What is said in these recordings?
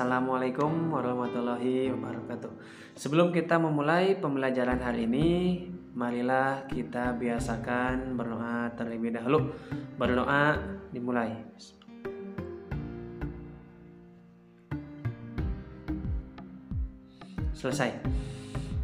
Assalamualaikum warahmatullahi wabarakatuh. Sebelum kita memulai pembelajaran hari ini, marilah kita biasakan berdoa terlebih dahulu. Berdoa dimulai. Selesai.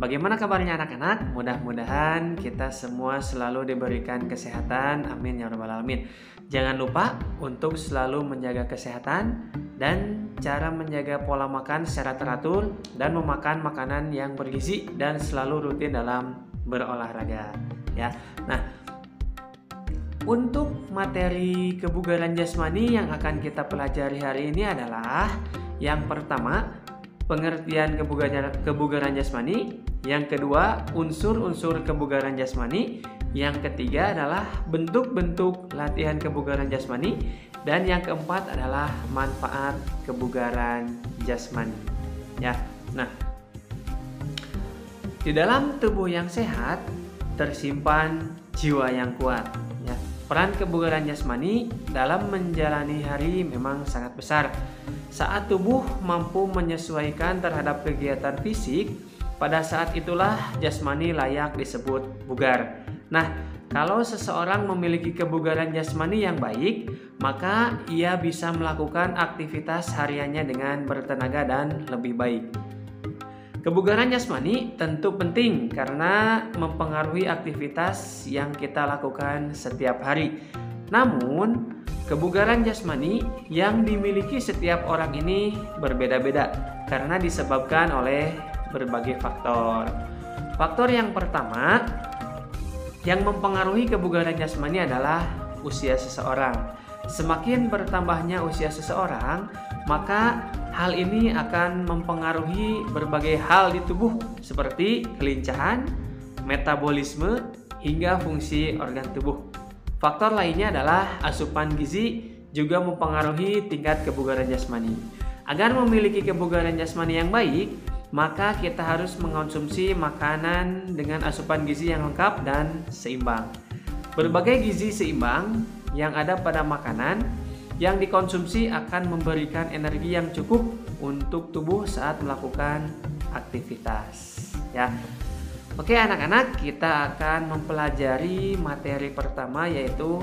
Bagaimana kabarnya anak-anak? Mudah-mudahan kita semua selalu diberikan kesehatan. Amin ya rabbal alamin. Jangan lupa untuk selalu menjaga kesehatan dan cara menjaga pola makan secara teratur dan memakan makanan yang bergizi dan selalu rutin dalam berolahraga ya. Nah, untuk materi kebugaran jasmani yang akan kita pelajari hari ini adalah yang pertama, pengertian kebugaran jasmani, yang kedua, unsur-unsur kebugaran jasmani, yang ketiga adalah bentuk-bentuk latihan kebugaran jasmani, dan yang keempat adalah manfaat kebugaran jasmani. Ya. Nah, di dalam tubuh yang sehat tersimpan jiwa yang kuat. Ya. Peran kebugaran jasmani dalam menjalani hari memang sangat besar. Saat tubuh mampu menyesuaikan terhadap kegiatan fisik, pada saat itulah jasmani layak disebut bugar. Nah, kalau seseorang memiliki kebugaran jasmani yang baik, maka ia bisa melakukan aktivitas hariannya dengan bertenaga dan lebih baik. Kebugaran jasmani tentu penting karena mempengaruhi aktivitas yang kita lakukan setiap hari. Namun, kebugaran jasmani yang dimiliki setiap orang ini berbeda-beda karena disebabkan oleh berbagai faktor. Faktor yang pertama yang mempengaruhi kebugaran jasmani adalah usia seseorang. Semakin bertambahnya usia seseorang, maka hal ini akan mempengaruhi berbagai hal di tubuh seperti kelincahan, metabolisme, hingga fungsi organ tubuh. Faktor lainnya adalah asupan gizi juga mempengaruhi tingkat kebugaran jasmani. Agar memiliki kebugaran jasmani yang baik, maka kita harus mengonsumsi makanan dengan asupan gizi yang lengkap dan seimbang. Berbagai gizi seimbang yang ada pada makanan yang dikonsumsi akan memberikan energi yang cukup untuk tubuh saat melakukan aktivitas. Ya. Oke anak-anak, kita akan mempelajari materi pertama yaitu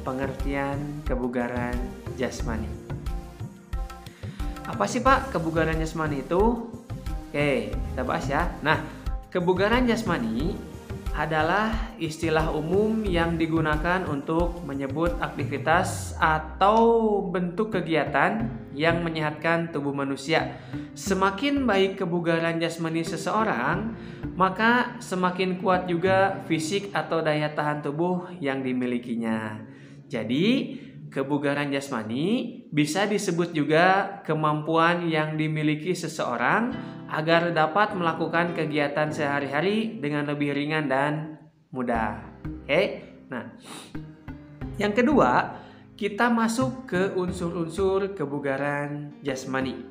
pengertian kebugaran jasmani. Apa sih Pak kebugaran jasmani itu? Oke, kita bahas ya. Nah, kebugaran jasmani adalah istilah umum yang digunakan untuk menyebut aktivitas atau bentuk kegiatan yang menyehatkan tubuh manusia. Semakin baik kebugaran jasmani seseorang, maka semakin kuat juga fisik atau daya tahan tubuh yang dimilikinya. Jadi, kebugaran jasmani bisa disebut juga kemampuan yang dimiliki seseorang agar dapat melakukan kegiatan sehari-hari dengan lebih ringan dan mudah. Oke. Nah, yang kedua, kita masuk ke unsur-unsur kebugaran jasmani.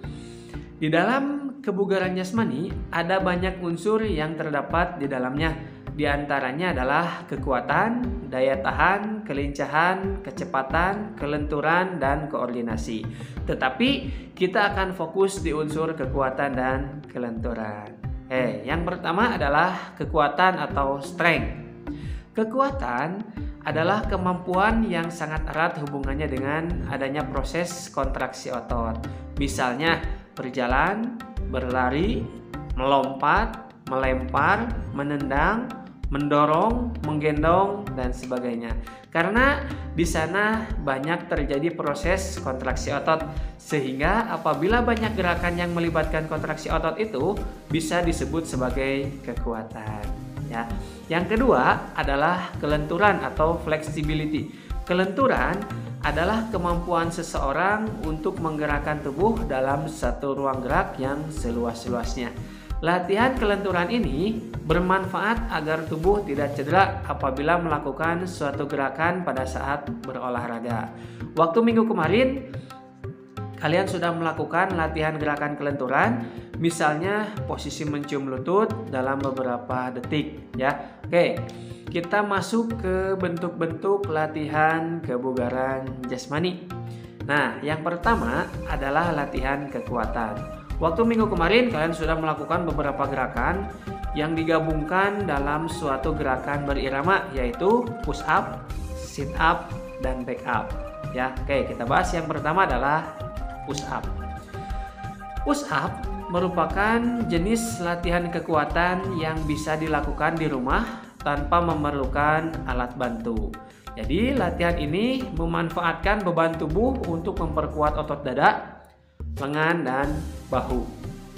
Di dalam kebugaran jasmani ada banyak unsur yang terdapat di dalamnya. Di antaranya adalah kekuatan, daya tahan, kelincahan, kecepatan, kelenturan, dan koordinasi. Tetapi kita akan fokus di unsur kekuatan dan kelenturan. Yang pertama adalah kekuatan atau strength. Kekuatan adalah kemampuan yang sangat erat hubungannya dengan adanya proses kontraksi otot. Misalnya berjalan, berlari, melompat, melempar, menendang, mendorong, menggendong, dan sebagainya. Karena di sana banyak terjadi proses kontraksi otot, sehingga apabila banyak gerakan yang melibatkan kontraksi otot itu bisa disebut sebagai kekuatan. Ya. Yang kedua adalah kelenturan atau flexibility. Kelenturan adalah kemampuan seseorang untuk menggerakkan tubuh dalam satu ruang gerak yang seluas-luasnya. Latihan kelenturan ini bermanfaat agar tubuh tidak cedera apabila melakukan suatu gerakan pada saat berolahraga. Waktu minggu kemarin, kalian sudah melakukan latihan gerakan kelenturan, misalnya posisi mencium lutut dalam beberapa detik, ya. Oke, kita masuk ke bentuk-bentuk latihan kebugaran jasmani. Nah, yang pertama adalah latihan kekuatan. Waktu minggu kemarin kalian sudah melakukan beberapa gerakan yang digabungkan dalam suatu gerakan berirama, yaitu push up, sit up, dan back up. Ya, oke, kita bahas yang pertama adalah push up. Push up merupakan jenis latihan kekuatan yang bisa dilakukan di rumah tanpa memerlukan alat bantu. Jadi, latihan ini memanfaatkan beban tubuh untuk memperkuat otot dada, lengan, dan bahu.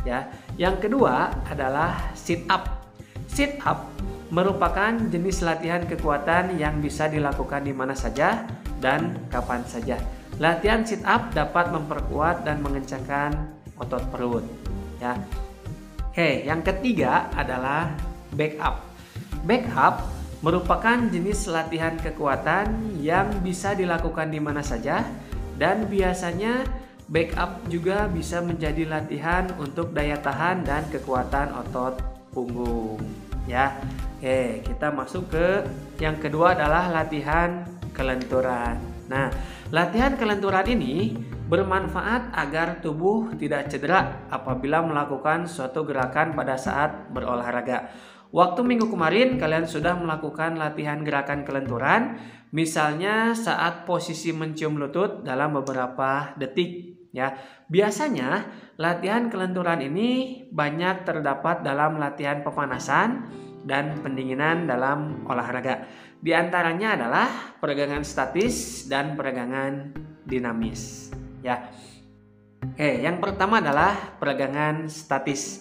Ya. Yang kedua adalah sit up. Sit up merupakan jenis latihan kekuatan yang bisa dilakukan di mana saja dan kapan saja. Latihan sit up dapat memperkuat dan mengencangkan otot perut. Ya. Oke, yang ketiga adalah back up. Back up merupakan jenis latihan kekuatan yang bisa dilakukan di mana saja, dan biasanya back up juga bisa menjadi latihan untuk daya tahan dan kekuatan otot punggung. Ya, oke, kita masuk ke yang kedua adalah latihan kelenturan. Nah, latihan kelenturan ini bermanfaat agar tubuh tidak cedera apabila melakukan suatu gerakan pada saat berolahraga. Waktu minggu kemarin kalian sudah melakukan latihan gerakan kelenturan, misalnya saat posisi mencium lutut dalam beberapa detik. Ya, biasanya latihan kelenturan ini banyak terdapat dalam latihan pemanasan dan pendinginan dalam olahraga. Di antaranya adalah peregangan statis dan peregangan dinamis. Ya. Oke, yang pertama adalah peregangan statis.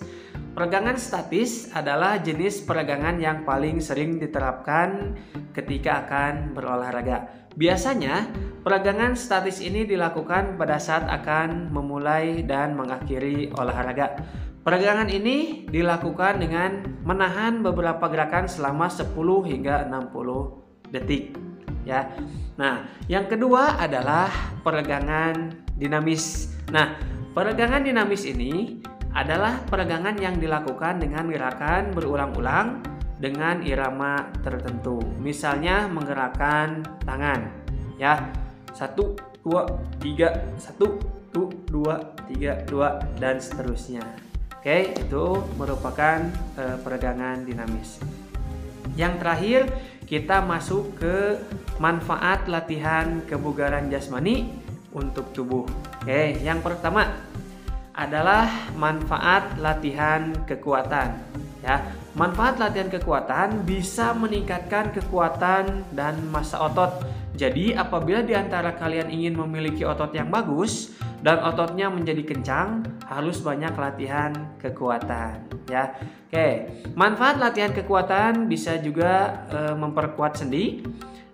Peregangan statis adalah jenis peregangan yang paling sering diterapkan ketika akan berolahraga. Biasanya, peregangan statis ini dilakukan pada saat akan memulai dan mengakhiri olahraga. Peregangan ini dilakukan dengan menahan beberapa gerakan selama 10 hingga 60 detik. Ya. Nah, yang kedua adalah peregangan dinamis. Nah, peregangan dinamis ini adalah peregangan yang dilakukan dengan gerakan berulang-ulang dengan irama tertentu. Misalnya menggerakkan tangan, ya, 1, 2, 3, 1, 2, 3, 2, dan seterusnya. Oke, itu merupakan peregangan dinamis. Yang terakhir, kita masuk ke manfaat latihan kebugaran jasmani untuk tubuh. Oke, yang pertama adalah manfaat latihan kekuatan. Ya, manfaat latihan kekuatan bisa meningkatkan kekuatan dan massa otot. Jadi, apabila di antara kalian ingin memiliki otot yang bagus dan ototnya menjadi kencang, harus banyak latihan kekuatan. Ya, oke. Manfaat latihan kekuatan bisa juga memperkuat sendi.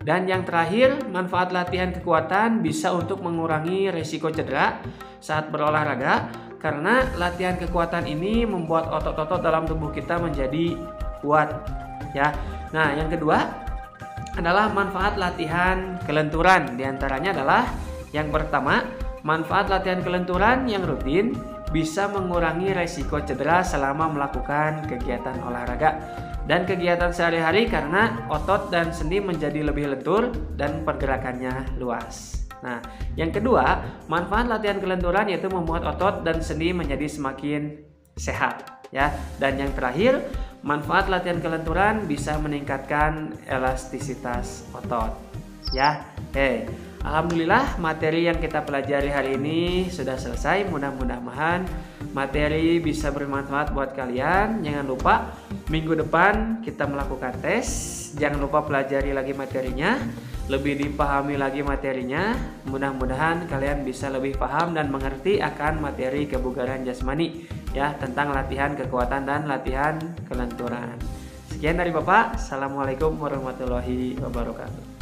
Dan yang terakhir, manfaat latihan kekuatan bisa untuk mengurangi risiko cedera saat berolahraga, karena latihan kekuatan ini membuat otot-otot dalam tubuh kita menjadi kuat. Ya. Nah, yang kedua adalah manfaat latihan kelenturan. Di antaranya adalah yang pertama, manfaat latihan kelenturan yang rutin bisa mengurangi risiko cedera selama melakukan kegiatan olahraga dan kegiatan sehari-hari, karena otot dan sendi menjadi lebih lentur dan pergerakannya luas. Nah, yang kedua, manfaat latihan kelenturan yaitu membuat otot dan sendi menjadi semakin sehat, ya. Dan yang terakhir, manfaat latihan kelenturan bisa meningkatkan elastisitas otot, ya. Oke, alhamdulillah materi yang kita pelajari hari ini sudah selesai. Mudah-mudahan materi bisa bermanfaat buat kalian. Jangan lupa minggu depan kita melakukan tes. Jangan lupa pelajari lagi materinya, lebih dipahami lagi materinya. Mudah-mudahan kalian bisa lebih paham dan mengerti akan materi kebugaran jasmani, ya, tentang latihan kekuatan dan latihan kelenturan. Sekian dari Bapak. Assalamualaikum warahmatullahi wabarakatuh.